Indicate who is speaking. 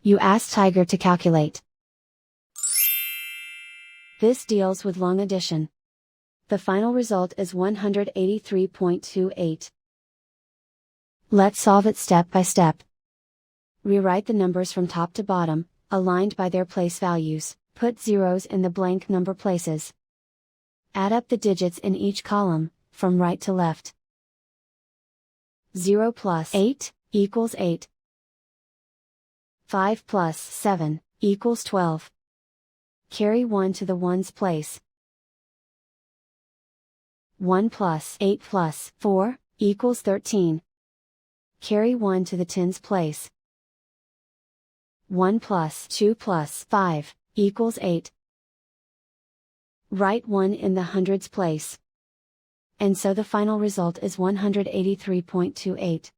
Speaker 1: You ask Tiger to calculate. This deals with long addition. The final result is 183.28. Let's solve it step by step. Rewrite the numbers from top to bottom, aligned by their place values, put zeros in the blank number places. Add up the digits in each column, from right to left. 0 plus 8 equals 8. 5 plus 7 equals 12. Carry 1 to the ones place. 1 plus 8 plus 4 equals 13. Carry 1 to the tens place. 1 plus 2 plus 5 equals 8. Write 1 in the hundreds place. And so the final result is 183.28.